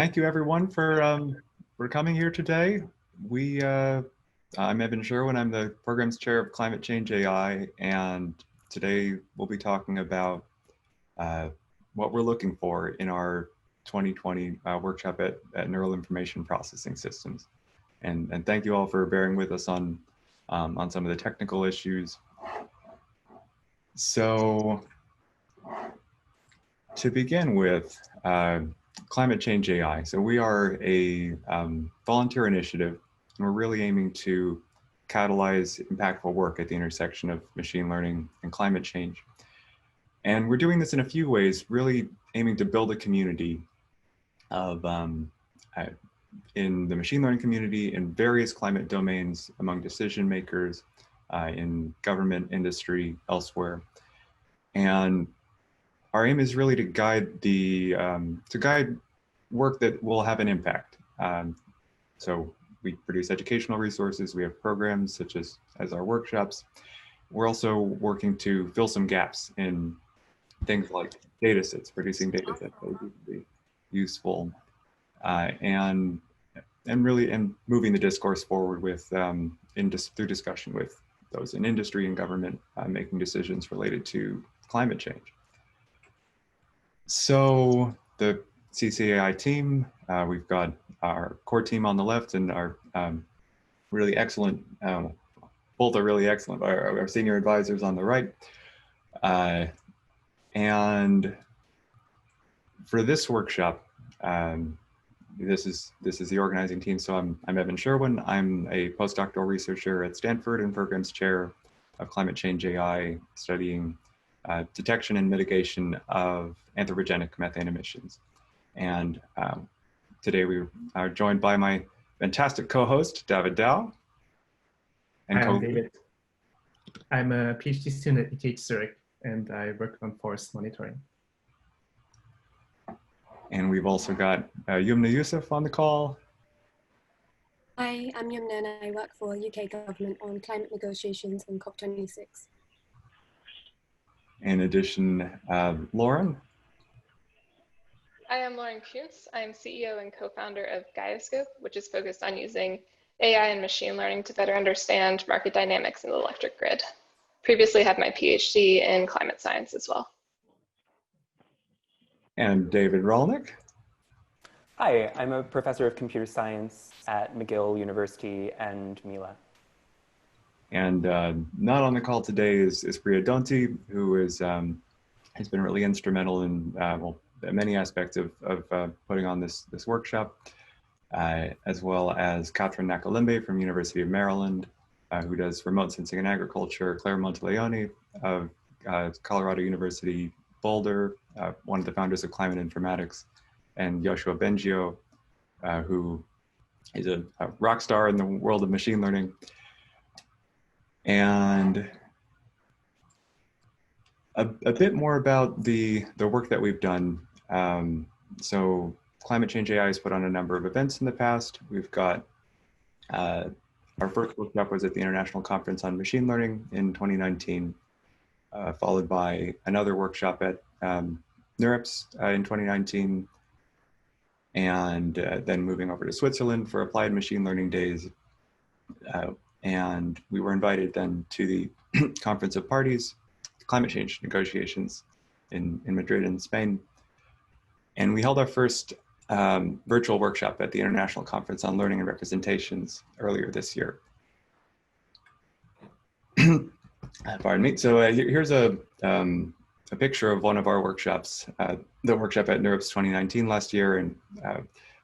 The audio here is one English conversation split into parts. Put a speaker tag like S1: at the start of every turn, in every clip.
S1: Thank you, everyone, for coming here today. I'm Evan Sherwin. I'm the program's chair of Climate Change AI, and today we'll be talking about what we're looking for in our 2020 workshop at Neural Information Processing Systems. And thank you all for bearing with us on some of the technical issues. So, to begin with, Climate Change AI. So we are a volunteer initiative, and we're really aiming to catalyze impactful work at the intersection of machine learning and climate change. And we're doing this in a few ways, really aiming to build a community of, in the machine learning community, in various climate domains, among decision makers, in government, industry, elsewhere. And our aim is really to guide work that will have an impact. So we produce educational resources. We have programs such as our workshops. We're also working to fill some gaps in things like data sets, producing data sets that would be useful, and moving the discourse forward with through discussion with those in industry and government making decisions related to climate change. So the CCAI team, we've got our core team on the left and our really excellent, both are really excellent, our senior advisors on the right. And for this workshop, this is the organizing team. So I'm Evan Sherwin. I'm a postdoctoral researcher at Stanford and programs chair of Climate Change AI, studying detection and mitigation of anthropogenic methane emissions. And today we are joined by my fantastic co-host, David Dow.
S2: I'm David. I'm a PhD student at ETH Zurich, and I work on forest monitoring.
S1: And we've also got Yumna Yusuf on the call.
S3: Hi, I'm Yumna, and I work for UK government on climate negotiations and COP26.
S1: In addition, Lauren.
S4: Hi, I'm Lauren Kuntz. I'm CEO and co-founder of Gaiascope, which is focused on using AI and machine learning to better understand market dynamics in the electric grid. Previously had my PhD in climate science as well.
S1: And David Rolnick.
S5: Hi, I'm a professor of computer science at McGill University and Mila.
S1: And not on the call today is Priya Donti, who has been really instrumental in many aspects of putting on this workshop, as well as Katrin Nakalimbe from University of Maryland, who does remote sensing in agriculture, Claire Monteleone of Colorado University Boulder, one of the founders of Climate Informatics, and Yoshua Bengio, who is a rock star in the world of machine learning. And a bit more about the work that we've done. So Climate Change AI has put on a number of events in the past. We've got, our first workshop was at the International Conference on Machine Learning in 2019, followed by another workshop at NeurIPS in 2019, and then moving over to Switzerland for Applied Machine Learning Days. And we were invited then to the Conference of Parties, climate change negotiations in Madrid in Spain. And we held our first virtual workshop at the International Conference on Learning and Representations earlier this year. Pardon me. So here's a picture of one of our workshops, the workshop at NeurIPS2020 last year. And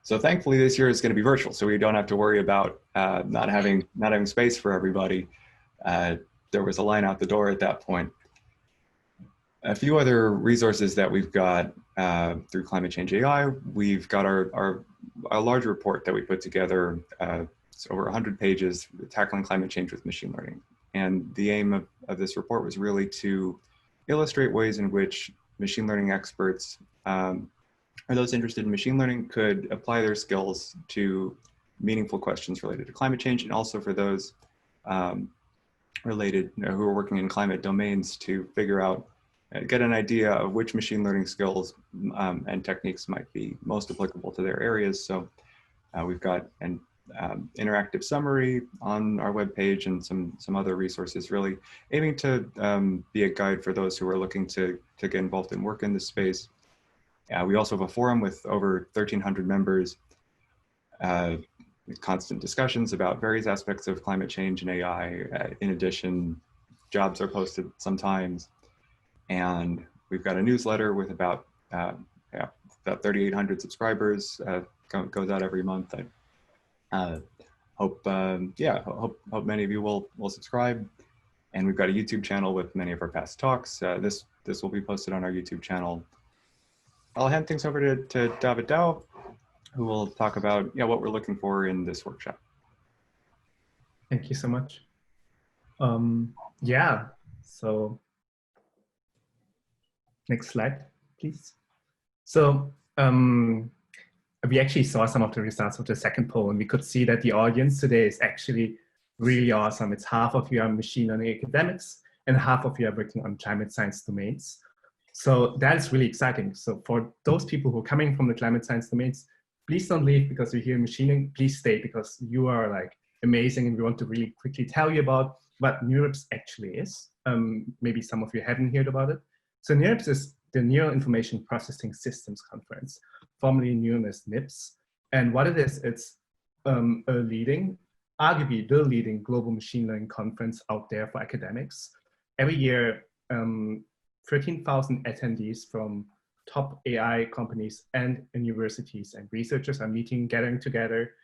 S1: so thankfully this year is going to be virtual, so we don't have to worry about not having space for everybody. There was a line out the door at that point. A few other resources that we've got through Climate Change AI, we've got our large report that we put together. It's over 100 pages, tackling climate change with machine learning. And the aim of this report was really to illustrate ways in which machine learning experts or those interested in machine learning could apply their skills to meaningful questions related to climate change, and also for those who are working in climate domains to figure out get an idea of which machine learning skills and techniques might be most applicable to their areas. So we've got an interactive summary on our webpage and some other resources, really aiming to be a guide for those who are looking to get involved in work in this space. We also have a forum with over 1,300 members, constant discussions about various aspects of climate change and AI. In addition, jobs are posted sometimes. And we've got a newsletter with about 3,800 subscribers, goes out every month. I hope many of you will subscribe. And we've got a YouTube channel with many of our past talks. This will be posted on our YouTube channel. I'll hand things over to David Dow, who will talk about what we're looking for in this workshop.
S2: Thank you so much. So next slide, please. So we actually saw some of the results of the second poll, and we could see that the audience today is actually really awesome. It's half of you are machine learning academics and half of you are working on climate science domains. So that is really exciting. So for those people who are coming from the climate science domains, please don't leave because you hear machining. Please stay because you are like amazing, and we want to really quickly tell you about what NeurIPS actually is. Maybe some of you haven't heard about it. So NeurIPS is the Neural Information Processing Systems Conference, formerly known as NIPS. And what it is, it's arguably the leading global machine learning conference out there for academics. Every year, 13,000 attendees from top AI companies and universities and researchers are meeting, gathering together,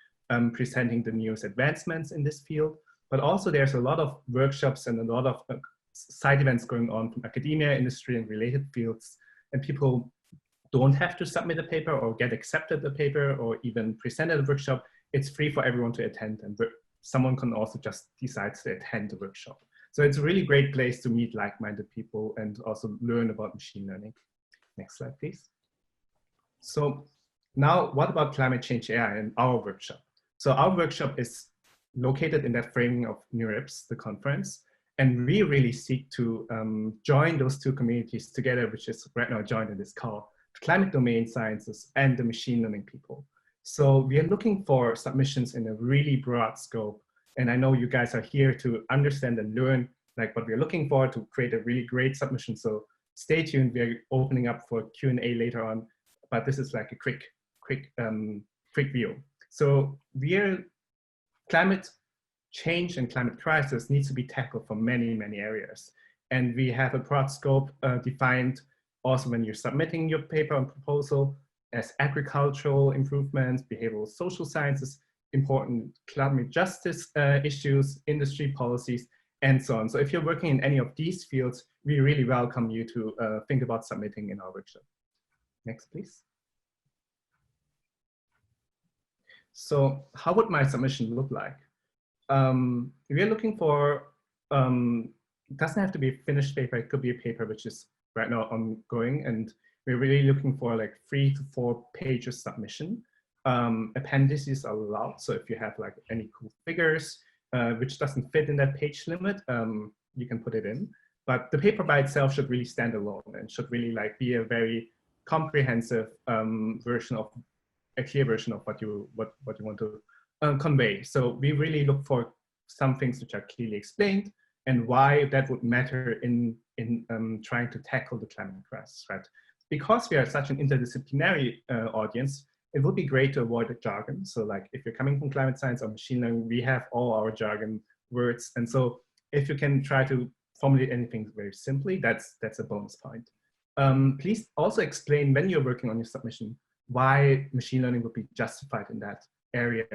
S2: presenting the newest advancements in this field. But also there's a lot of workshops and a lot of side events going on from academia, industry, and related fields. And people don't have to submit a paper or get accepted a paper or even present at a workshop. It's free for everyone to attend, and someone can also just decide to attend the workshop. So it's a really great place to meet like-minded people and also learn about machine learning. Next slide, please. So now what about climate change AI and our workshop? So our workshop is located in that framing of NeurIPS, the conference. And we really seek to join those two communities together, which is right now joined in this call, the climate domain sciences and the machine learning people. So we are looking for submissions in a really broad scope. And I know you guys are here to understand and learn like what we're looking for to create a really great submission. So stay tuned, we're opening up for Q&A later on, but this is like a quick view. So climate change and climate crisis needs to be tackled from many, many areas. And we have a broad scope defined also when you're submitting your paper and proposal as agricultural improvements, behavioral social sciences, important climate justice issues, industry policies, and so on. So if you're working in any of these fields, we really welcome you to think about submitting in our workshop. Next, please. So how would my submission look like? We're looking for, it doesn't have to be a finished paper, it could be a paper which is right now ongoing, and we're really looking for like 3 to 4 pages submission. Appendices are allowed, so if you have like any cool figures which doesn't fit in that page limit, you can put it in. But the paper by itself should really stand alone and should really like be a very comprehensive version of a clear version of what you want to convey. So we really look for some things which are clearly explained and why that would matter in trying to tackle the climate crisis, right? Because we are such an interdisciplinary audience, it would be great to avoid the jargon. So like if you're coming from climate science or machine learning, we have all our jargon words. And so if you can try to formulate anything very simply, that's a bonus point. Please also explain when you're working on your submission, why machine learning would be justified in that area.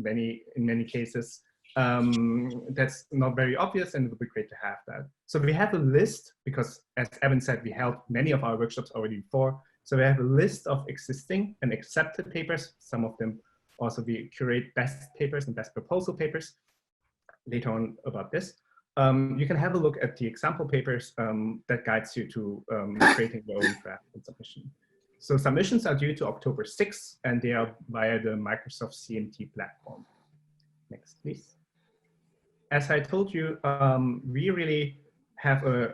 S2: In many cases, that's not very obvious, and it would be great to have that. So we have a list, because as Evan said, we held many of our workshops already before. So we have a list of existing and accepted papers. Some of them also we curate best papers and best proposal papers later on about this. You can have a look at the example papers that guides you to creating your own draft and submission. So submissions are due to October 6th, and they are via the Microsoft CMT platform. Next, please. As I told you, we really have a,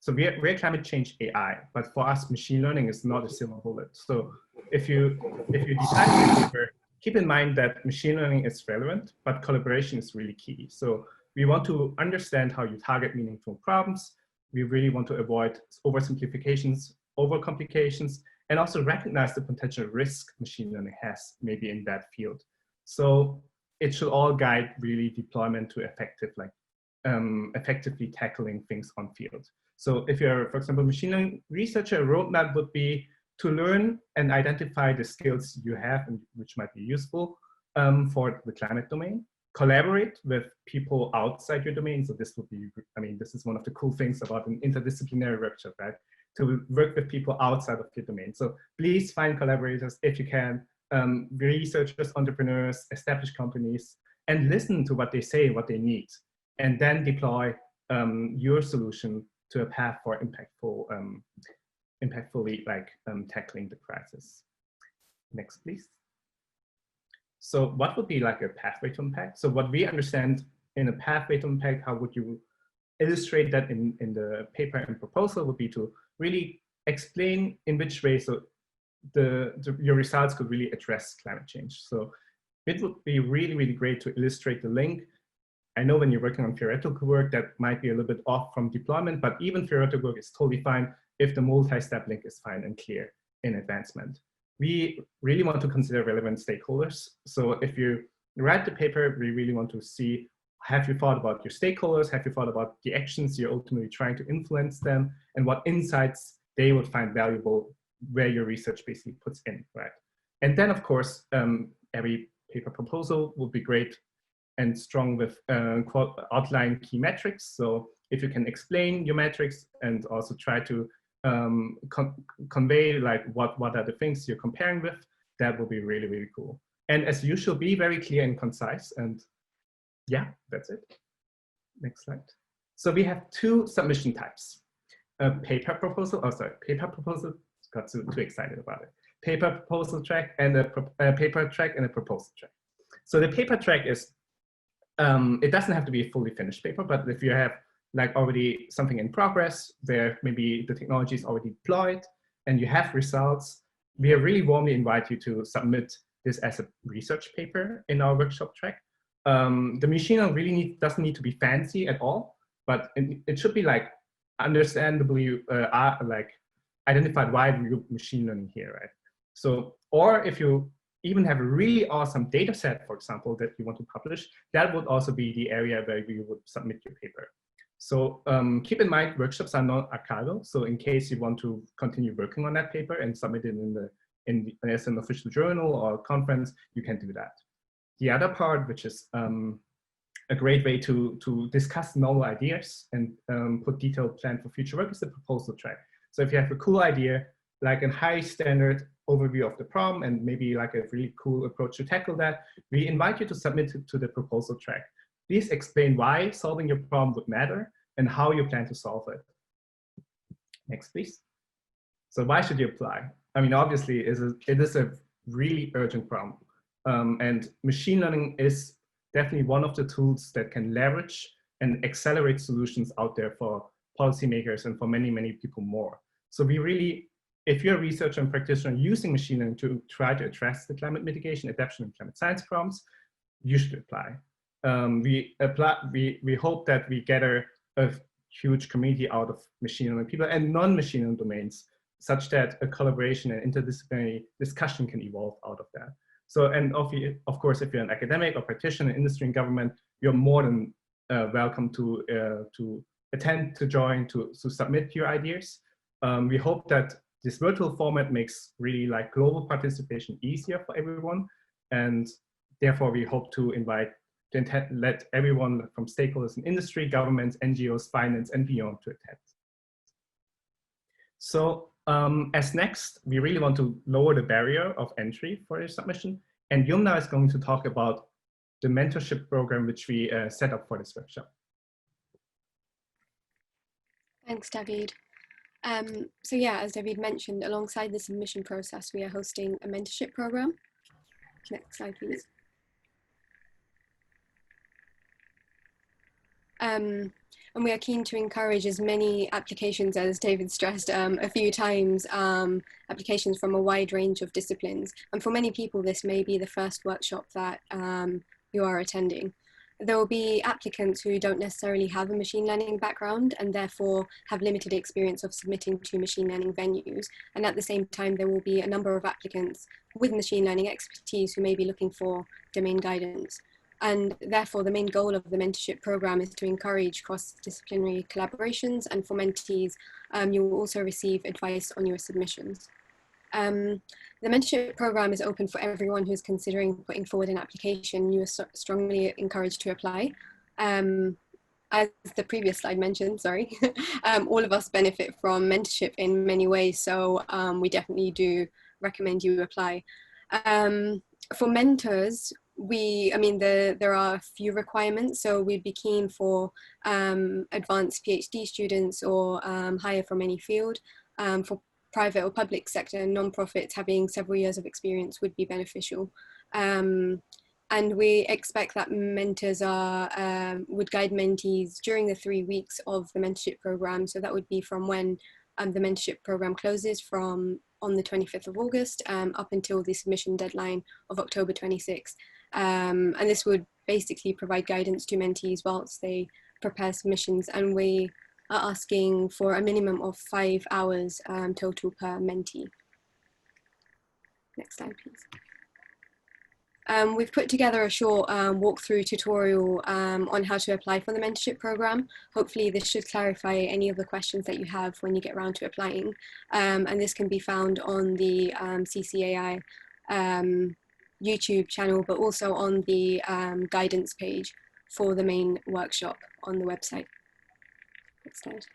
S2: So we're climate change AI, but for us, machine learning is not a silver bullet. So if you design your paper, keep in mind that machine learning is relevant, but collaboration is really key. So we want to understand how you target meaningful problems. We really want to avoid oversimplifications, overcomplications, and also recognize the potential risk machine learning has maybe in that field. So it should all guide really deployment to effectively tackling things on field. So if you're, for example, machine learning researcher, a roadmap would be to learn and identify the skills you have and which might be useful for the climate domain. Collaborate with people outside your domain. So this would be, I mean, this is one of the cool things about an interdisciplinary workshop, right? To work with people outside of your domain. So please find collaborators if you can, researchers, entrepreneurs, established companies, and listen to what they say, what they need, and then deploy your solution to a path for impactfully tackling the crisis. Next, please. So what would be like a pathway to impact? So what we understand in a pathway to impact, how would you illustrate that in the paper and proposal would be to really explain in which way so your results could really address climate change. So it would be really, really great to illustrate the link. I know when you're working on theoretical work, that might be a little bit off from deployment, but even theoretical work is totally fine if the multi-step link is fine and clear in advancement. We really want to consider relevant stakeholders. So if you write the paper, we really want to see, have you thought about your stakeholders? Have you thought about the actions you're ultimately trying to influence them and what insights they would find valuable where your research basically puts in, right? And then of course, every paper proposal would be great and strong with outline key metrics. So if you can explain your metrics and also try to convey like what are the things you're comparing with, that will be really, really cool. And as usual, be very clear and concise. And yeah, that's it. Next slide. So we have two submission types. A paper proposal, paper proposal, got too excited about it. Paper proposal track and a paper track and a proposal track. So the paper track is, it doesn't have to be a fully finished paper, but if you have like already something in progress where maybe the technology is already deployed and you have results, we really warmly invite you to submit this as a research paper in our workshop track. The machine learning really doesn't need to be fancy at all, but it should be like understandably like identified why we use machine learning here, right? So, or if you even have a really awesome data set, for example, that you want to publish, that would also be the area where you would submit your paper. So keep in mind, workshops are not archival. So in case you want to continue working on that paper and submit it as an official journal or conference, you can do that. The other part, which is a great way to discuss novel ideas and put detailed plan for future work, is the proposal track. So if you have a cool idea, like a high standard overview of the problem and maybe like a really cool approach to tackle that, we invite you to submit it to the proposal track. Please explain why solving your problem would matter and how you plan to solve it. Next, please. So why should you apply? I mean, obviously, it is a really urgent problem. And machine learning is definitely one of the tools that can leverage and accelerate solutions out there for policymakers and for many, many people more. So we really, if you're a researcher and practitioner using machine learning to try to address the climate mitigation, adaptation, and climate science problems, you should apply. We hope that we gather a huge community out of machine learning people and non-machine learning domains, such that a collaboration and interdisciplinary discussion can evolve out of that. So, and of course, if you're an academic or practitioner, industry and government, you're more than welcome to attend, to join, to submit your ideas. We hope that this virtual format makes really like global participation easier for everyone. And therefore we hope to let everyone from stakeholders in industry, governments, NGOs, finance, and beyond to attend. So as next, we really want to lower the barrier of entry for your submission. And Yumna is going to talk about the mentorship program, which we set up for this workshop.
S3: Thanks, David. So yeah, as David mentioned, alongside the submission process, we are hosting a mentorship program. Next slide, please. And we are keen to encourage as many applications, as David stressed a few times, applications from a wide range of disciplines. And for many people, this may be the first workshop that you are attending. There will be applicants who don't necessarily have a machine learning background and therefore have limited experience of submitting to machine learning venues. And at the same time, there will be a number of applicants with machine learning expertise who may be looking for domain guidance. And therefore, the main goal of the mentorship program is to encourage cross-disciplinary collaborations, and for mentees, you will also receive advice on your submissions. The mentorship program is open for everyone who's considering putting forward an application. You are strongly encouraged to apply. As the previous slide mentioned, sorry, all of us benefit from mentorship in many ways, so we definitely do recommend you apply. For mentors, there are a few requirements, so we'd be keen for advanced PhD students or higher from any field. For private or public sector non-profits, having several years of experience would be beneficial. And we expect that mentors would guide mentees during the 3 weeks of the mentorship program. So that would be from when the mentorship program closes on the 25th of August up until the submission deadline of October 26th. And this would basically provide guidance to mentees whilst they prepare submissions, and we are asking for a minimum of 5 hours total per mentee. Next slide, please. We've put together a short walkthrough tutorial on how to apply for the mentorship program. Hopefully this should clarify any of the questions that you have when you get around to applying. And this can be found on the CCAI YouTube channel, but also on the guidance page for the main workshop on the website. Next slide.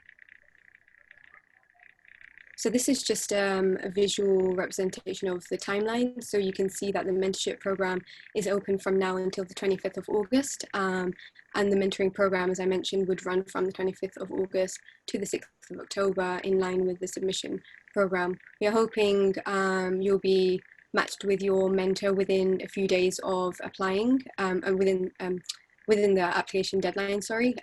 S3: So this is just a visual representation of the timeline. So you can see that the mentorship program is open from now until the 25th of August. And the mentoring program, as I mentioned, would run from the 25th of August to the 6th of October in line with the submission program. We are hoping you'll be matched with your mentor within a few days of applying and within the application deadline, sorry.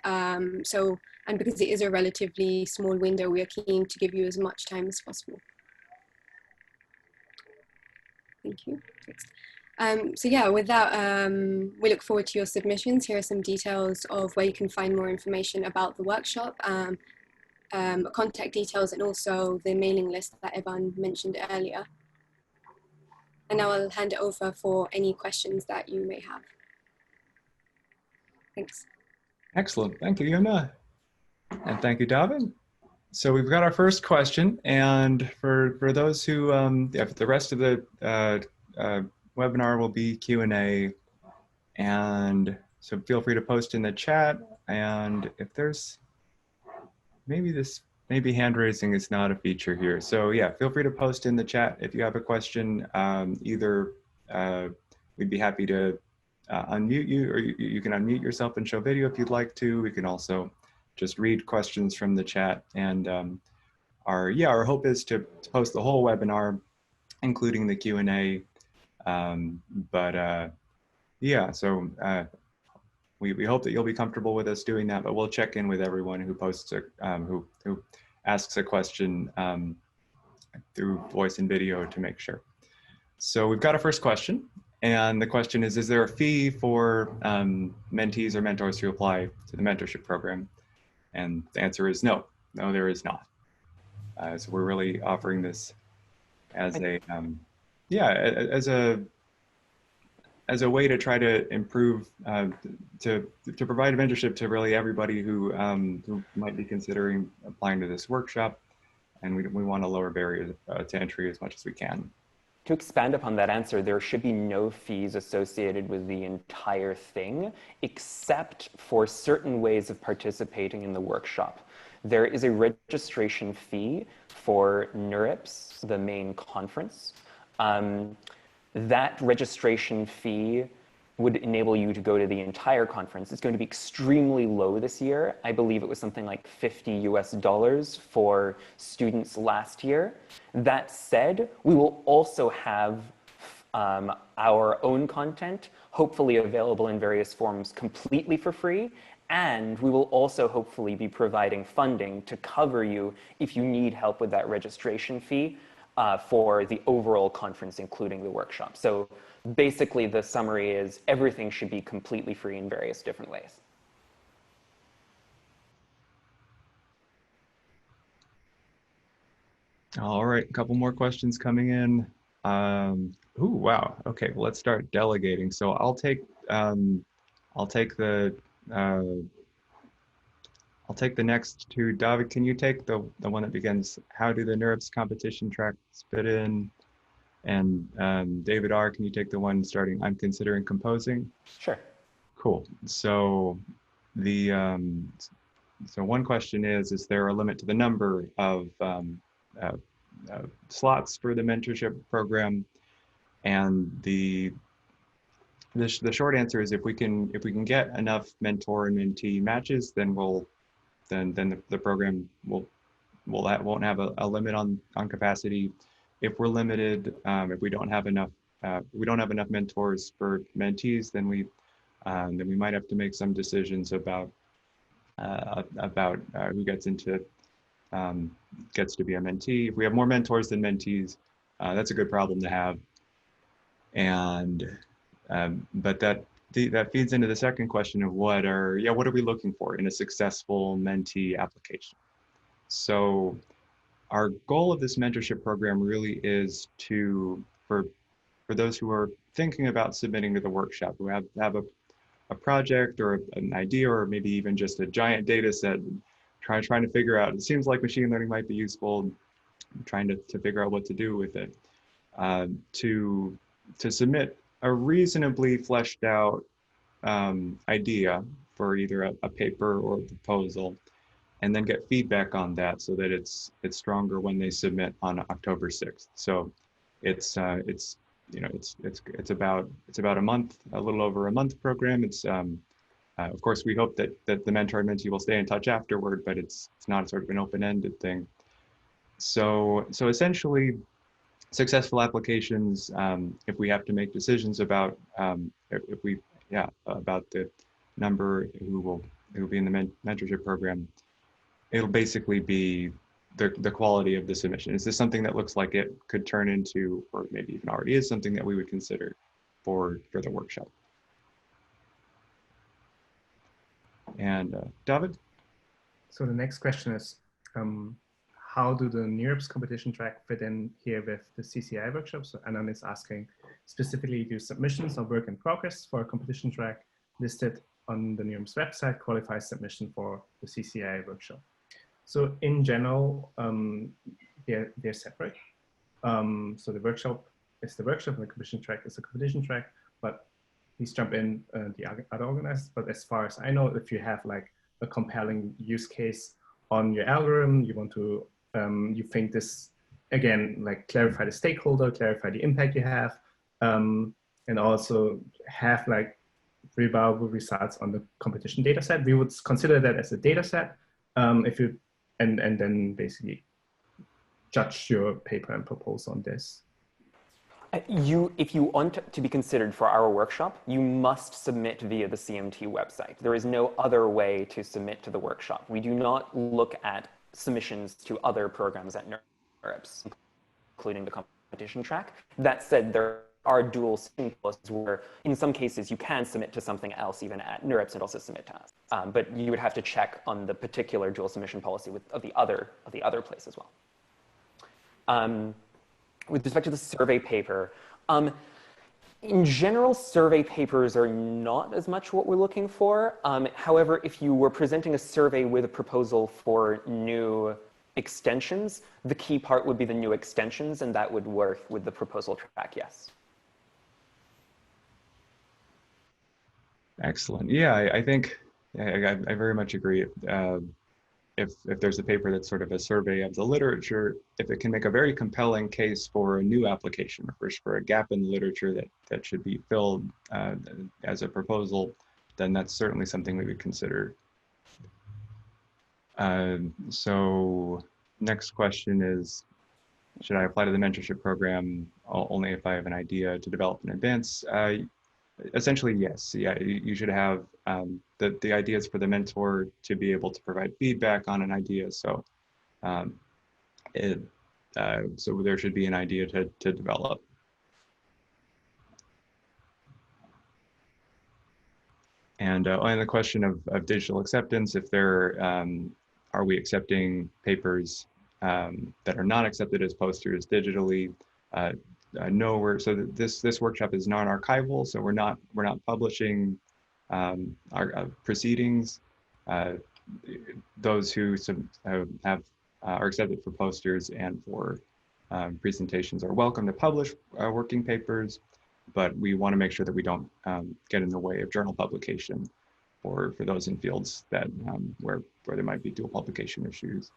S3: And because it is a relatively small window, we are keen to give you as much time as possible. Thank you. Next. So yeah, with that, we look forward to your submissions. Here are some details of where you can find more information about the workshop, contact details, and also the mailing list that Evan mentioned earlier. And now I'll hand it over for any questions that you may have. Thanks.
S1: Excellent. Thank you, Yuna. And thank you, David. So we've got our first question. And for those who, the rest of the webinar will be Q&A. And so feel free to post in the chat. And if there's, maybe hand raising is not a feature here. So yeah, feel free to post in the chat if you have a question. Either we'd be happy to unmute you, or you can unmute yourself and show video if you'd like to. We can also just read questions from the chat. And our hope is to post the whole webinar, including the Q&A. Yeah, so we hope that you'll be comfortable with us doing that, but we'll check in with everyone who posts who asks a question through voice and video to make sure. So we've got a first question, and the question is there a fee for mentees or mentors to apply to the mentorship program? And the answer is no, there is not. So we're really offering this as a as a way to try to improve, to provide mentorship to really everybody who might be considering applying to this workshop. And we want to lower barriers to entry as much as we can.
S5: To expand upon that answer, there should be no fees associated with the entire thing, except for certain ways of participating in the workshop. There is a registration fee for NeurIPS, the main conference. That registration fee would enable you to go to the entire conference. It's going to be extremely low this year. I believe it was something like $50 US for students last year. That said, we will also have our own content, hopefully available in various forms completely for free, And we will also hopefully be providing funding to cover you if you need help with that registration fee for the overall conference, including the workshop. So basically the summary is everything should be completely free in various different ways.
S1: All right, a couple more questions coming in. Ooh, wow. Okay, well, let's start delegating. So I'll take the next two. David, can you take the one that begins, how do the NeurIPS competition tracks fit in? And David R., can you take the one starting, I'm considering composing?
S5: Sure.
S1: Cool. So the so one question is there a limit to the number of slots for the mentorship program? And the short answer is if we can get enough mentor and mentee matches, then the program won't have a limit on capacity. If we're limited, if we don't have enough mentors for mentees, then we might have to make some decisions about who gets to be a mentee. If we have more mentors than mentees, that's a good problem to have. And but that feeds into the second question of what are we looking for in a successful mentee application? So our goal of this mentorship program really is for those who are thinking about submitting to the workshop, who have a project or an idea, or maybe even just a giant data set, trying to figure out, it seems like machine learning might be useful, trying to figure out what to do with it, to submit a reasonably fleshed out idea for either a paper or a proposal, and then get feedback on that so that it's stronger when they submit on October 6th. So it's about a month, a little over a month program. It's of course we hope that the mentor and mentee will stay in touch afterward, but it's not sort of an open-ended thing. So essentially, successful applications, if we have to make decisions about about the number who will be in the mentorship program, it'll basically be the quality of the submission. Is this something that looks like it could turn into, or maybe even already is, something that we would consider for the workshop? And David?
S2: So the next question is, how do the NeurIPS competition track fit in here with the CCI workshop? So Anand is asking, specifically, do submissions or work in progress for a competition track listed on the NeurIPS website qualify submission for the CCI workshop? So in general, they're separate. So the workshop is the workshop and the competition track is the competition track, but please jump in, the other organizers. But as far as I know, if you have like a compelling use case on your algorithm, you want to, you think this, again, like clarify the stakeholder, clarify the impact you have, and also have like reliable results on the competition data set. We would consider that as a data set. If you, and then basically judge your paper and proposal on this.
S5: If you want to be considered for our workshop, you must submit via the CMT website. There is no other way to submit to the workshop. We do not look at submissions to other programs at NeurIPS, including the competition track. That said, there are dual submission policies where, in some cases, you can submit to something else, even at NeurIPS, and also submit to us. But you would have to check on the particular dual submission policy of the other place as well. With respect to the survey paper, in general, survey papers are not as much what we're looking for. However, if you were presenting a survey with a proposal for new extensions, the key part would be the new extensions, and that would work with the proposal track, yes.
S1: Excellent. Yeah, I think I very much agree. If there's a paper that's sort of a survey of the literature, if it can make a very compelling case for a new application or for a gap in the literature that should be filled as a proposal, then that's certainly something we would consider. So next question is, should I apply to the mentorship program only if I have an idea to develop in advance? essentially, yes. Yeah, you should have the ideas for the mentor to be able to provide feedback on an idea. So um, so there should be an idea to develop. And on the question of digital acceptance, if there are we accepting papers that are not accepted as posters digitally? No, this workshop is non-archival, so we're not publishing our proceedings. Those who are accepted for posters and for presentations are welcome to publish working papers, but we want to make sure that we don't get in the way of journal publication for those in fields that where there might be dual publication issues.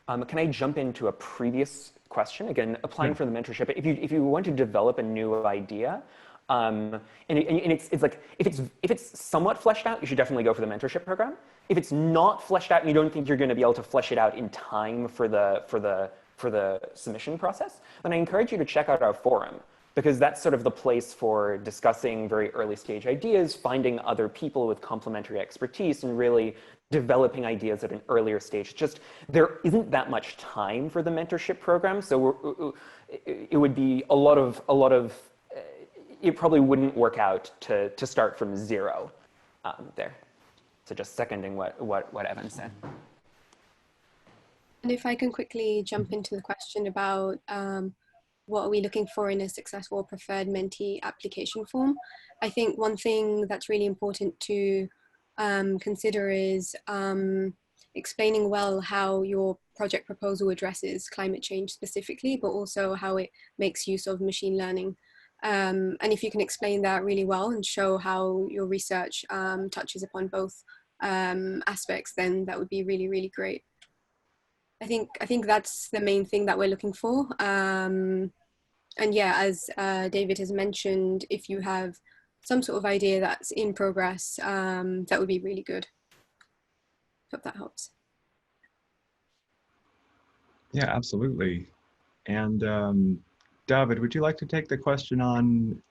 S5: Can I jump into a previous question? Again, applying for the mentorship. If you want to develop a new idea, and it's like if it's somewhat fleshed out, you should definitely go for the mentorship program. If it's not fleshed out and you don't think you're going to be able to flesh it out in time for the submission process, then I encourage you to check out our forum, because that's sort of the place for discussing very early stage ideas, finding other people with complementary expertise, and really developing ideas at an earlier stage. Just there isn't that much time for the mentorship program, so it would be a lot of it probably wouldn't work out to start from zero there. So just seconding what Evan said.
S3: And if I can quickly jump into the question about what are we looking for in a successful preferred mentee application form, I think one thing that's really important to consider is explaining well how your project proposal addresses climate change specifically, but also how it makes use of machine learning. And if you can explain that really well and show how your research touches upon both aspects, then that would be really, really great. I think that's the main thing that we're looking for. And yeah, as David has mentioned, if you have some sort of idea that's in progress, that would be really good. Hope that helps.
S1: Yeah, absolutely. And David, would you like to take the question on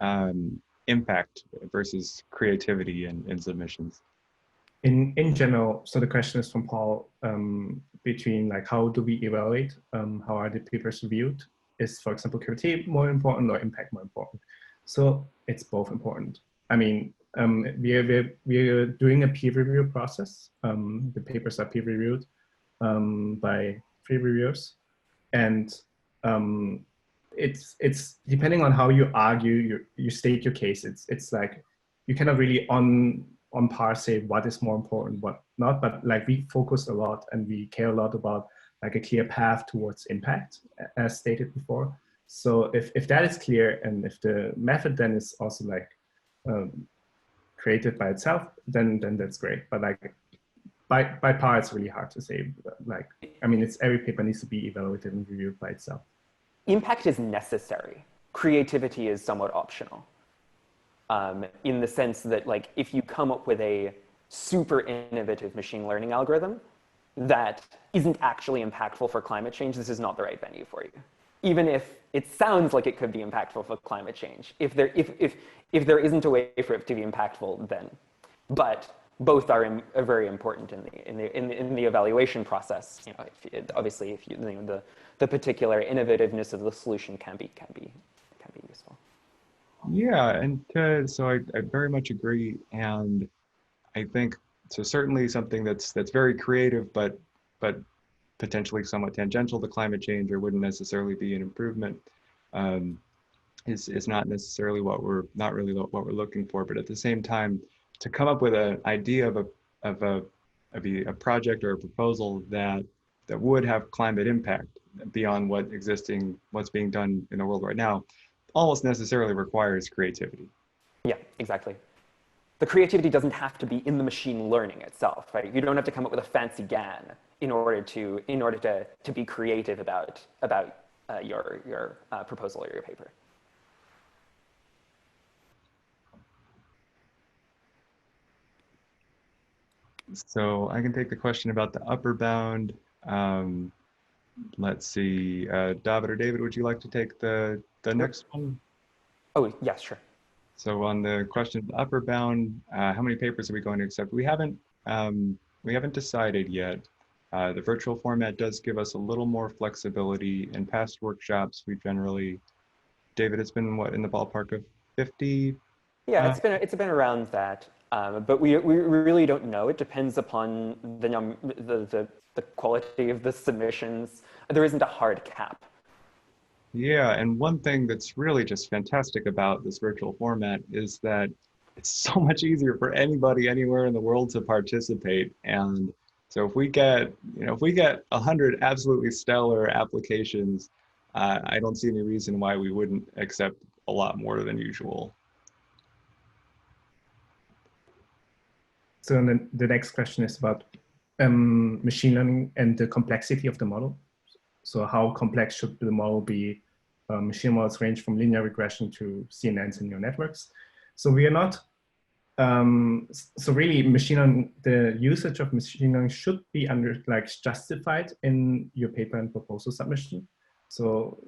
S1: impact versus creativity in submissions?
S2: In general, so the question is from Paul, between like how do we evaluate, how are the papers reviewed? Is, for example, creativity more important or impact more important? So it's both important. I mean, we are doing a peer review process. The papers are peer reviewed by 3 reviewers, and it's depending on how you argue, you state your case. It's like you cannot really on par say what is more important, what not, but like we focus a lot and we care a lot about like a clear path towards impact, as stated before. So if that is clear, and if the method then is also like created by itself, then that's great. But like by par, it's really hard to say. Like, I mean, every paper needs to be evaluated and reviewed by itself.
S5: Impact is necessary. Creativity is somewhat optional. In the sense that, like, if you come up with a super innovative machine learning algorithm that isn't actually impactful for climate change, this is not the right venue for you. Even if it sounds like it could be impactful for climate change, if there isn't a way for it to be impactful, then. But both are very important in the evaluation process. You know, obviously, if you know, the particular innovativeness of the solution can be useful.
S1: Yeah, and so I very much agree, and I think so. Certainly, something that's very creative, but potentially somewhat tangential to climate change, or wouldn't necessarily be an improvement, is not necessarily what we're looking for. But at the same time, to come up with an idea of a project or a proposal that would have climate impact beyond what's being done in the world right now, almost necessarily requires creativity.
S5: Yeah, exactly. The creativity doesn't have to be in the machine learning itself, right? You don't have to come up with a fancy GAN in order to be creative about your proposal or your paper.
S1: So I can take the question about the upper bound. Let's see, David or David, would you like to take the next one?
S5: Oh, yes, sure.
S1: So on the question of the upper bound, how many papers are we going to accept? We haven't decided yet. The virtual format does give us a little more flexibility. In past workshops, we generally, David, it's been what, in the ballpark of 50?
S5: Yeah, it's been around that, but we really don't know. It depends upon the quality of the submissions. There isn't a hard cap.
S1: Yeah, and one thing that's really just fantastic about this virtual format is that it's so much easier for anybody anywhere in the world to participate. And so if we get, if we get 100 absolutely stellar applications, I don't see any reason why we wouldn't accept a lot more than usual.
S2: So then the next question is about machine learning and the complexity of the model. So how complex should the model be? Machine models range from linear regression to CNNs and neural networks. So we are not, so really machine learning, the usage of machine learning should be justified in your paper and proposal submission. So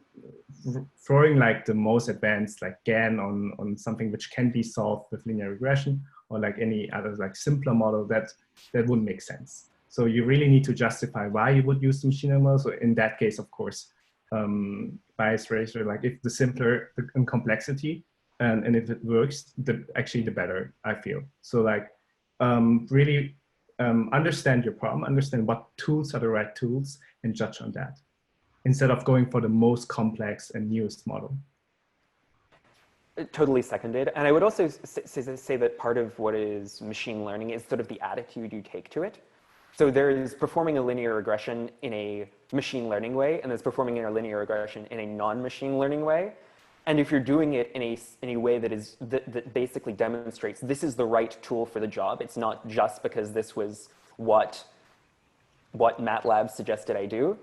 S2: throwing like the most advanced like GAN on something which can be solved with linear regression or like any other like simpler model, that wouldn't make sense. So you really need to justify why you would use the machine learning model. So in that case, of course, bias ratio, like if the simpler the complexity and if it works, actually the better, I feel. So like really understand your problem, understand what tools are the right tools and judge on that, instead of going for the most complex and newest model.
S5: Totally seconded. And I would also say that part of what is machine learning is sort of the attitude you take to it. So there's performing a linear regression in a machine learning way, and there's performing a linear regression in a non-machine learning way. And if you're doing it in a way that basically demonstrates this is the right tool for the job, it's not just because this was what MATLAB suggested I do,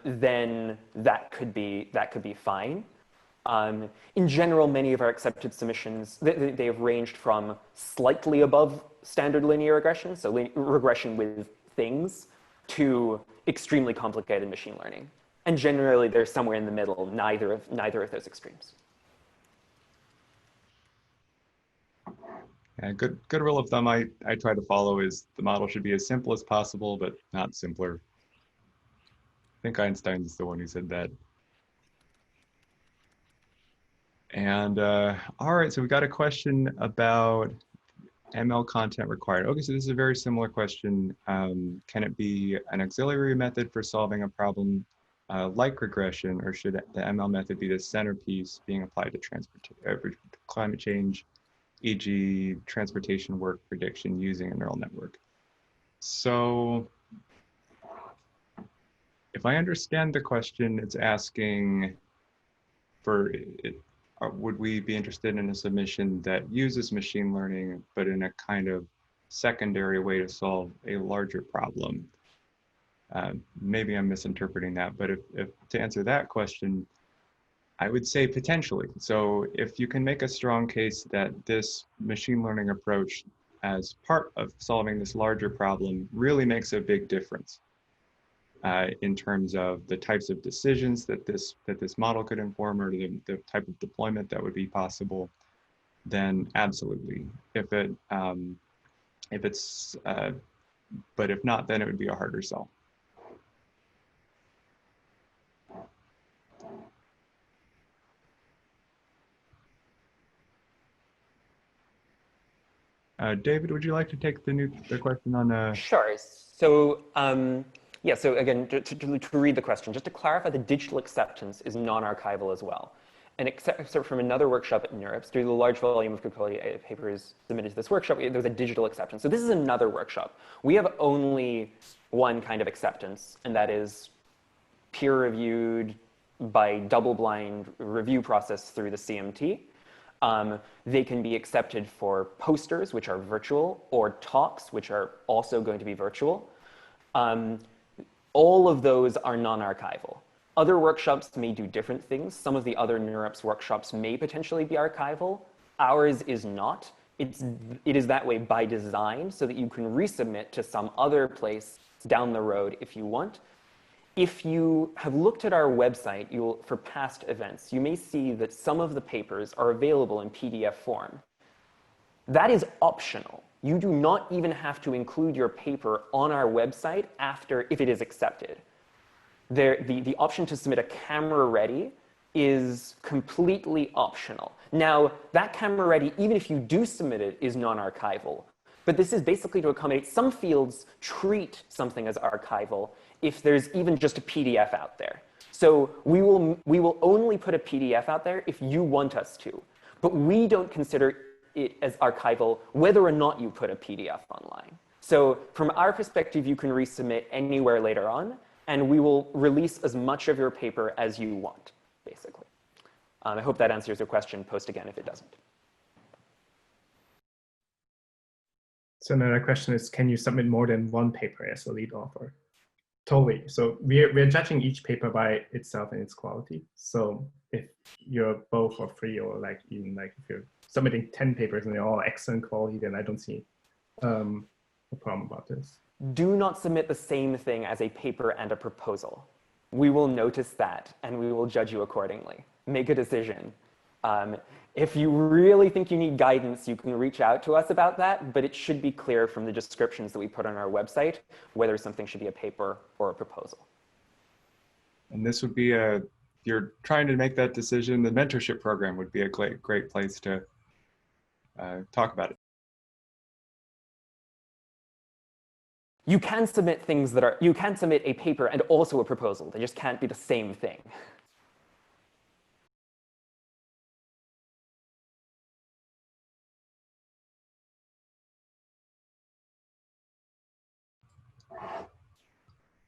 S5: then that could be fine. In general, many of our accepted submissions, they have ranged from slightly above standard linear regression, so regression with things, to extremely complicated machine learning. And generally, they're somewhere in the middle, neither of those extremes.
S1: Yeah, good rule of thumb I try to follow is the model should be as simple as possible, but not simpler. I think Einstein's the one who said that. And all right, so we got a question about ML content required. Okay, so this is a very similar question. Can it be an auxiliary method for solving a problem like regression, or should the ML method be the centerpiece being applied to climate change, e.g. transportation work prediction using a neural network? So if I understand the question, it's asking for would we be interested in a submission that uses machine learning, but in a kind of secondary way to solve a larger problem? Maybe I'm misinterpreting that, but if to answer that question, I would say potentially. So if you can make a strong case that this machine learning approach as part of solving this larger problem really makes a big difference in terms of the types of decisions that this model could inform, or the type of deployment that would be possible, then absolutely. If it's but if not, then it would be a harder sell. David, would you like to take the question on?
S5: Sure. So yeah. So again, to read the question, just to clarify, the digital acceptance is non-archival as well. And except from another workshop at NeurIPS, due to the large volume of good quality papers submitted to this workshop, there's a digital acceptance. So this is another workshop. We have only one kind of acceptance, and that is peer-reviewed by double-blind review process through the CMT. They can be accepted for posters, which are virtual, or talks, which are also going to be virtual. All of those are non-archival. Other workshops may do different things. Some of the other NeurIPS workshops may potentially be archival. Ours is not. It is that way by design, so that you can resubmit to some other place down the road if you want. If you have looked at our website for past events, you may see that some of the papers are available in PDF form. That is optional. You do not even have to include your paper on our website if it is accepted. The option to submit a camera ready is completely optional. Now, that camera ready, even if you do submit it, is non-archival. But this is basically to accommodate some fields treat something as archival if there's even just a PDF out there. So we will only put a PDF out there if you want us to. But we don't consider it as archival whether or not you put a PDF online. So from our perspective, you can resubmit anywhere later on, and we will release as much of your paper as you want, basically. I hope that answers your question. Post again if it doesn't.
S2: So another question is, can you submit more than one paper as a lead author? Totally. So we're judging each paper by itself and its quality. So if you're both or three, or like even like if you're submitting 10 papers and they're all excellent quality, then I don't see a problem about this.
S5: Do not submit the same thing as a paper and a proposal. We will notice that and we will judge you accordingly. Make a decision. If you really think you need guidance, you can reach out to us about that, but it should be clear from the descriptions that we put on our website whether something should be a paper or a proposal.
S1: And this would be you're trying to make that decision, the mentorship program would be a great place to talk about it.
S5: You can submit things you can submit a paper and also a proposal. They just can't be the same thing.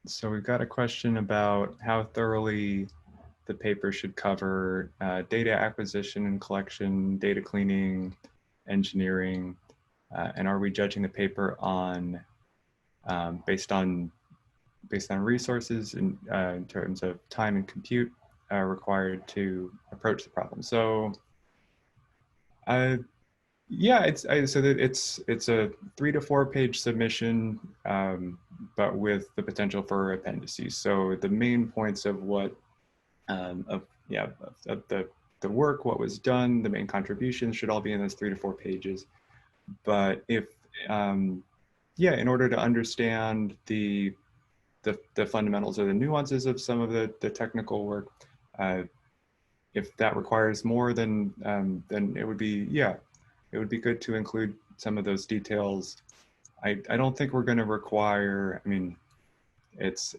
S1: So we've got a question about how thoroughly the paper should cover data acquisition and collection, data cleaning, engineering, and are we judging the paper on based on resources in terms of time and compute required to approach the problem. So yeah, it's a 3 to 4 page submission, but with the potential for appendices. So the main points of what of the work, what was done, the main contributions should all be in those 3 to 4 pages. But if in order to understand the fundamentals or the nuances of some of the technical work, if that requires more, then it would be good to include some of those details. I don't think we're going to require. I mean, it's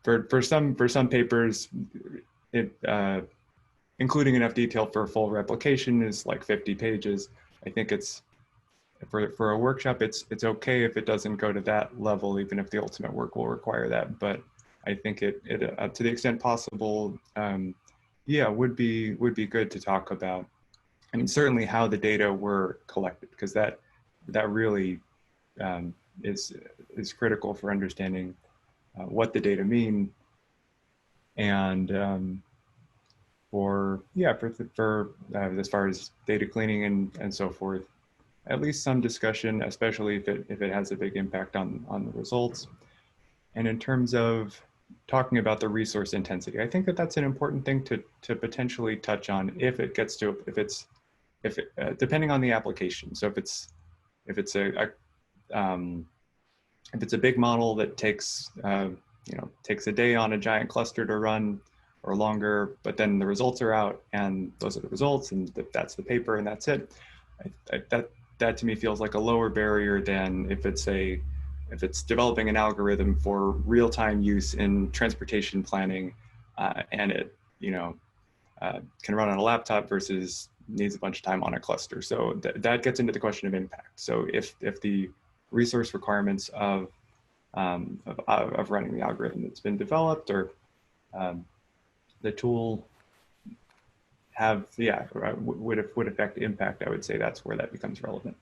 S1: for some papers, including enough detail for a full replication is like 50 pages. I think it's for a workshop, it's okay if it doesn't go to that level, even if the ultimate work will require that. But I think it to the extent possible, would be good to talk about. I mean, certainly how the data were collected, because that really is critical for understanding what the data mean, and for as far as data cleaning and so forth, at least some discussion, especially if it has a big impact on the results. And in terms of talking about the resource intensity, I think that's an important thing to potentially touch on if it gets to depending on the application. So if it's a big model that takes a day on a giant cluster to run or longer, but then the results are out and those are the results and that's the paper and that's it. That to me feels like a lower barrier than if it's developing an algorithm for real-time use in transportation planning, and it can run on a laptop versus needs a bunch of time on a cluster. So that gets into the question of impact. So if the resource requirements of running the algorithm that's been developed or the tool would affect impact, I would say that's where that becomes relevant.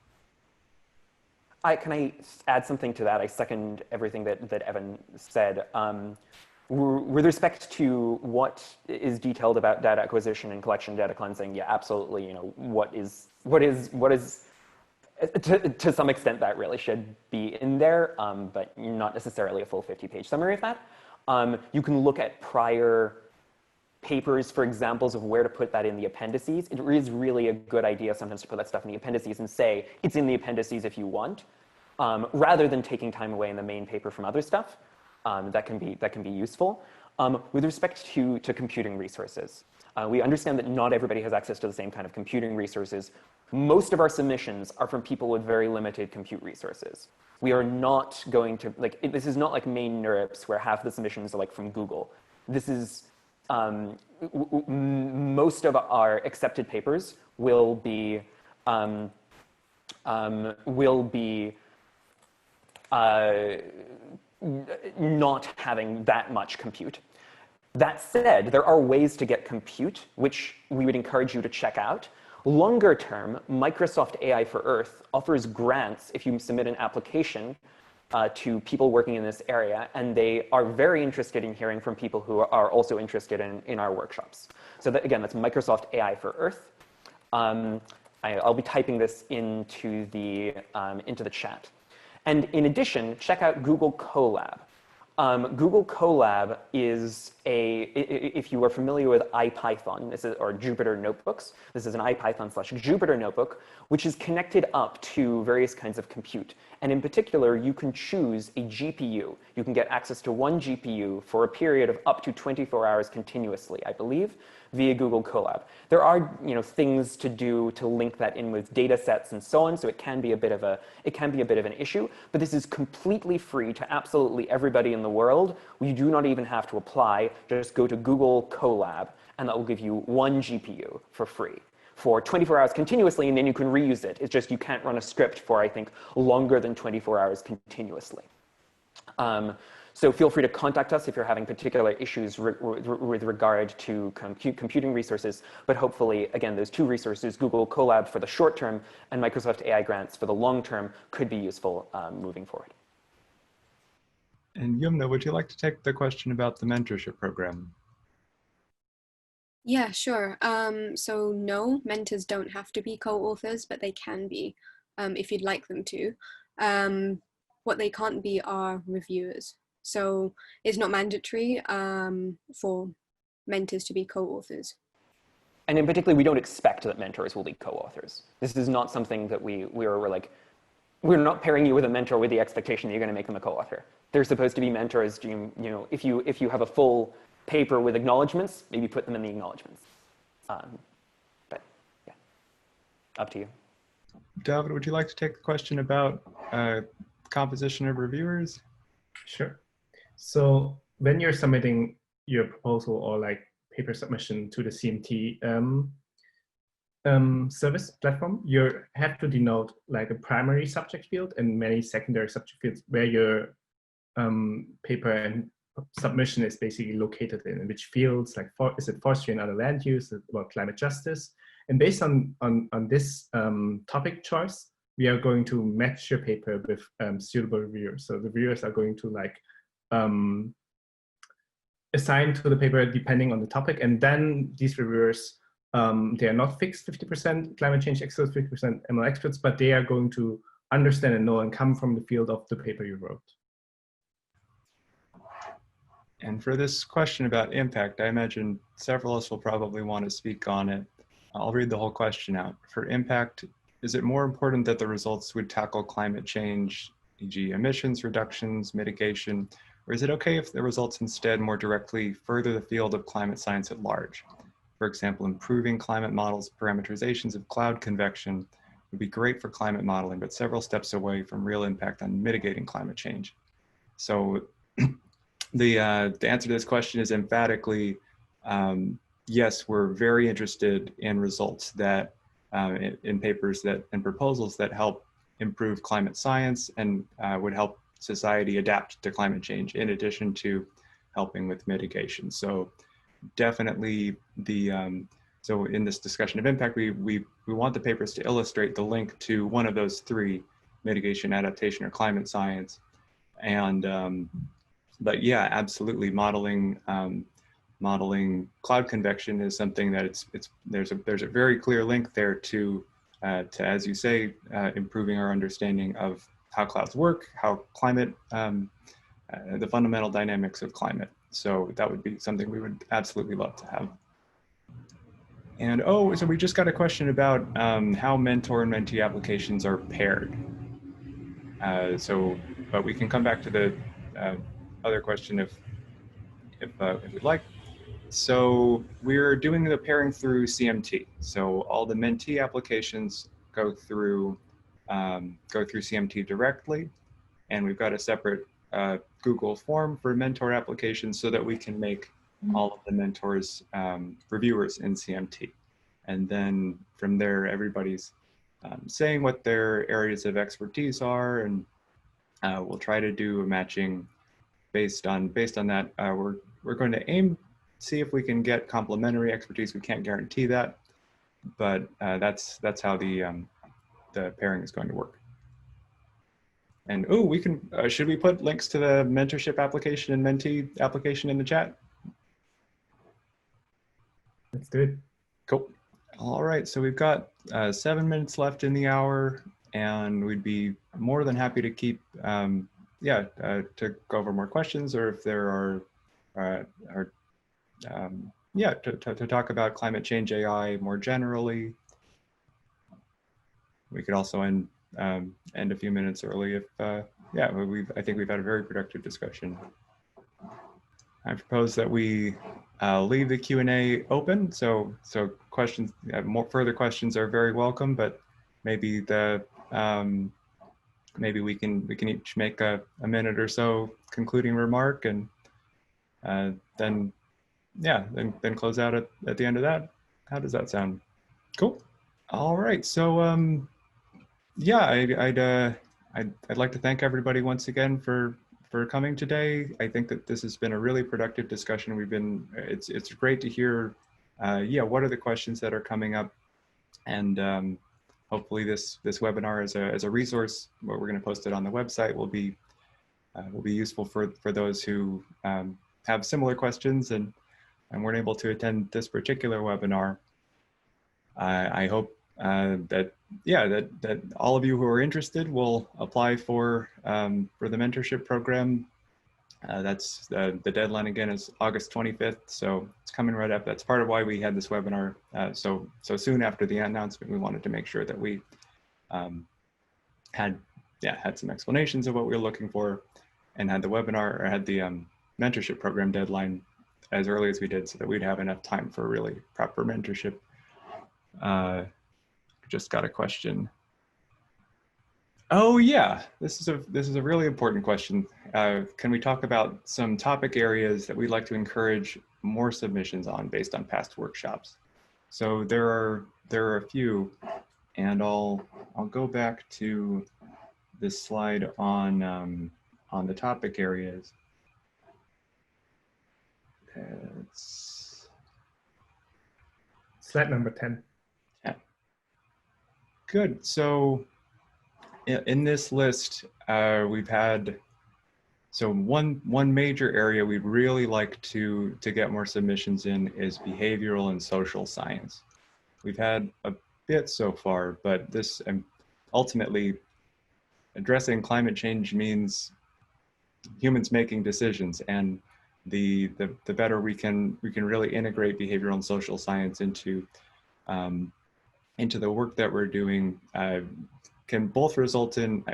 S5: Can I add something to that? I second everything that Evan said. With respect to what is detailed about data acquisition and collection, data cleansing, yeah, absolutely. What is To some extent, that really should be in there, but not necessarily a full 50-page summary of that. You can look at prior papers for examples of where to put that in the appendices. It is really a good idea sometimes to put that stuff in the appendices and say, it's in the appendices if you want, rather than taking time away in the main paper from other stuff. That can be useful. With respect to computing resources, we understand that not everybody has access to the same kind of computing resources. Most of our submissions are from people with very limited compute resources. We are not going to, this is not like main NeurIPS where half the submissions are like from Google. This is, most of our accepted papers will be not having that much compute. That said, there are ways to get compute, which we would encourage you to check out. Longer term, Microsoft AI for Earth offers grants if you submit an application to people working in this area, and they are very interested in hearing from people who are also interested in our workshops. So that, again, that's Microsoft AI for Earth. I'll be typing this into the chat. And in addition, check out Google Colab. Google Colab is if you are familiar with IPython, or Jupyter Notebooks, this is an IPython/Jupyter notebook, which is connected up to various kinds of compute. And in particular, you can choose a GPU. You can get access to one GPU for a period of up to 24 hours continuously, I believe, via Google Colab. There are things to do to link that in with data sets and so on, so it can be a bit of an issue, but this is completely free to absolutely everybody in the world. We do not even have to apply. Just go to Google Colab, and that will give you one GPU for free for 24 hours continuously, and then you can reuse it. It's just you can't run a script for, I think, longer than 24 hours continuously. So feel free to contact us if you're having particular issues with regard to computing resources. But hopefully, again, those two resources, Google Colab for the short term and Microsoft AI grants for the long term, could be useful moving forward.
S1: And Yumna, would you like to take the question about the mentorship program?
S3: Yeah, sure. So no, mentors don't have to be co-authors, but they can be if you'd like them to. What they can't be are reviewers. So it's not mandatory for mentors to be co-authors.
S5: And in particular, we don't expect that mentors will be co-authors. This is not something that we're not pairing you with a mentor with the expectation that you're going to make them a co-author. They're supposed to be mentors. If you have a full paper with acknowledgements, maybe put them in the acknowledgements. But yeah, up to you.
S1: David, would you like to take the question about composition of reviewers?
S2: Sure. So when you're submitting your proposal or paper submission to the CMT service platform, you have to denote a primary subject field and many secondary subject fields where your paper and submission is basically located in which fields, is it forestry and other land use, about climate justice. And based on this topic choice, we are going to match your paper with suitable reviewers. So the reviewers are going to assign to the paper depending on the topic. And then these reviewers, they are not fixed 50% climate change experts, 50% ML experts, but they are going to understand and know and come from the field of the paper you wrote.
S1: And for this question about impact, I imagine several of us will probably want to speak on it. I'll read the whole question out. For impact, is it more important that the results would tackle climate change, e.g. emissions reductions, mitigation, or is it okay if the results instead more directly further the field of climate science at large? For example, improving climate models, parameterizations of cloud convection would be great for climate modeling, but several steps away from real impact on mitigating climate change. So the answer to this question is emphatically, yes, we're very interested in results that, in papers that, and proposals that help improve climate science and would help society adapt to climate change in addition to helping with mitigation. So definitely so in this discussion of impact, we want the papers to illustrate the link to one of those three, mitigation, adaptation, or climate science. And but yeah, absolutely, modeling cloud convection is something that there's a very clear link there to to, as you say, improving our understanding of how clouds work, how climate, the fundamental dynamics of climate. So that would be something we would absolutely love to have. And oh, so we just got a question about how mentor and mentee applications are paired. But we can come back to the other question if we'd like. So we're doing the pairing through CMT. So all the mentee applications go through CMT directly, and we've got a separate Google form for mentor applications so that we can make all of the mentors reviewers in CMT. And then from there, everybody's saying what their areas of expertise are, and we'll try to do a matching based on that. We're going to see if we can get complementary expertise. We can't guarantee that, but that's how the pairing is going to work. And oh, we can, should we put links to the mentorship application and mentee application in the chat?
S2: Let's do it.
S1: Cool. All right, so we've got 7 minutes left in the hour, and we'd be more than happy to keep, to go over more questions, or if there are, to talk about climate change AI more generally. We could also end a few minutes early if, I think we've had a very productive discussion. I propose that we leave the Q&A open, so questions, further questions are very welcome, but maybe maybe we can each make a minute or so concluding remark, and then close out at the end of that. How does that sound? Cool. All right, so I'd like to thank everybody once again for coming today. I think that this has been a really productive discussion. It's great to hear, what are the questions that are coming up, and hopefully this webinar as a resource, where we're going to post it on the website, will be useful for those who have similar questions and weren't able to attend this particular webinar. I hope that all of you who are interested will apply for the mentorship program. That's the deadline again is August 25th, so it's coming right up. That's part of why we had this webinar so soon after the announcement. We wanted to make sure that we had some explanations of what we were looking for, and had the webinar, or had the mentorship program deadline as early as we did, so that we'd have enough time for really proper mentorship. Just got a question. Oh yeah, this is a really important question. Can we talk about some topic areas that we'd like to encourage more submissions on based on past workshops? So there are a few, and I'll go back to this slide on the topic areas. It's
S2: slide number 10.
S1: Yeah. Good. So in this list, we've had, so one major area we'd really like to get more submissions in is behavioral and social science. We've had a bit so far, but this ultimately, addressing climate change means humans making decisions, and the better we can really integrate behavioral and social science into the work that we're doing, can both result in,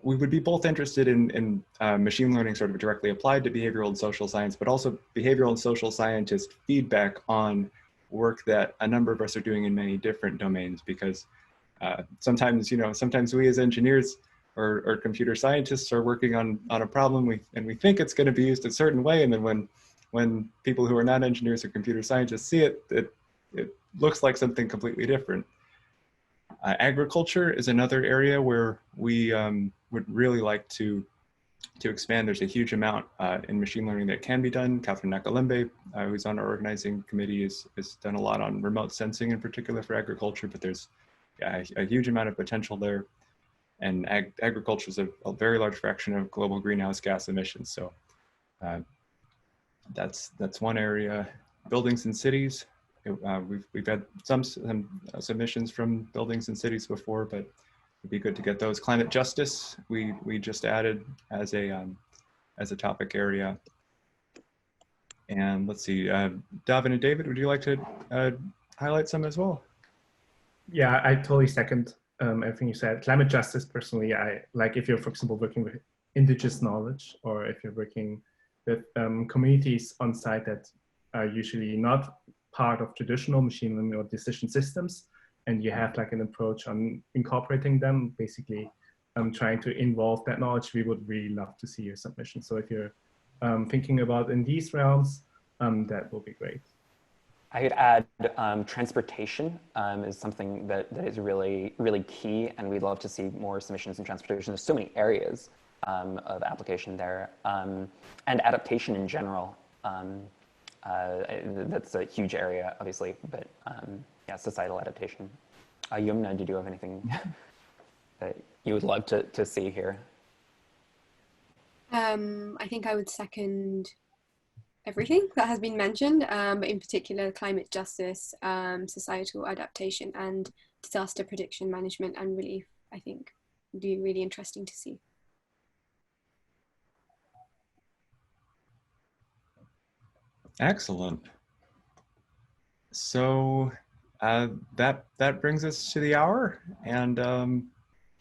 S1: we would be both interested in machine learning sort of directly applied to behavioral and social science, but also behavioral and social scientist feedback on work that a number of us are doing in many different domains, because sometimes we as engineers or computer scientists are working on a problem, and we think it's going to be used a certain way, and then when people who are not engineers or computer scientists see it, it looks like something completely different. Agriculture is another area where we would really like to expand. There's a huge amount in machine learning that can be done. Catherine Nakalembe, who's on our organizing committee, has done a lot on remote sensing in particular for agriculture, but there's a huge amount of potential there. And agriculture is a very large fraction of global greenhouse gas emissions. So that's one area. Buildings and cities, we've had some submissions from buildings and cities before, but it'd be good to get those. Climate justice, we just added as a topic area. And let's see, Davin and David, would you like to highlight some as well?
S2: Yeah, I totally second everything you said. Climate justice, personally, I like if you're, for example, working with indigenous knowledge, or if you're working with communities on site that are usually not part of traditional machine learning or decision systems, and you have like an approach on incorporating them, basically trying to involve that knowledge, we would really love to see your submission. So if you're thinking about in these realms, that will be great.
S5: I could add transportation is something that is really, really key, and we'd love to see more submissions in transportation. There's so many areas of application there, and adaptation in general. That's a huge area, obviously, but yeah, societal adaptation. Yumna, did you have anything that you would love to see here?
S3: I think I would second everything that has been mentioned, but in particular climate justice, societal adaptation, and disaster prediction management and relief, I think would be really interesting to see.
S1: Excellent. So that brings us to the hour, and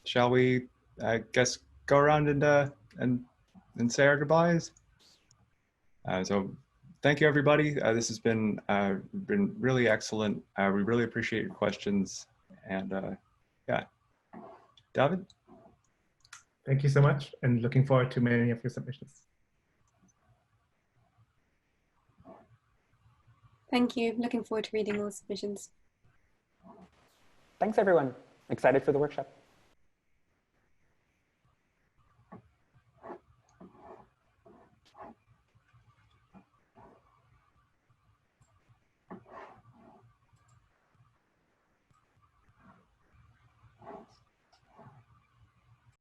S1: shall we, I guess, go around and say our goodbyes? So thank you, everybody. This has been really excellent. We really appreciate your questions, and yeah, David.
S2: Thank you so much, and looking forward to many of your submissions.
S3: Thank you. Looking forward to reading all the submissions.
S5: Thanks, everyone. Excited for the workshop.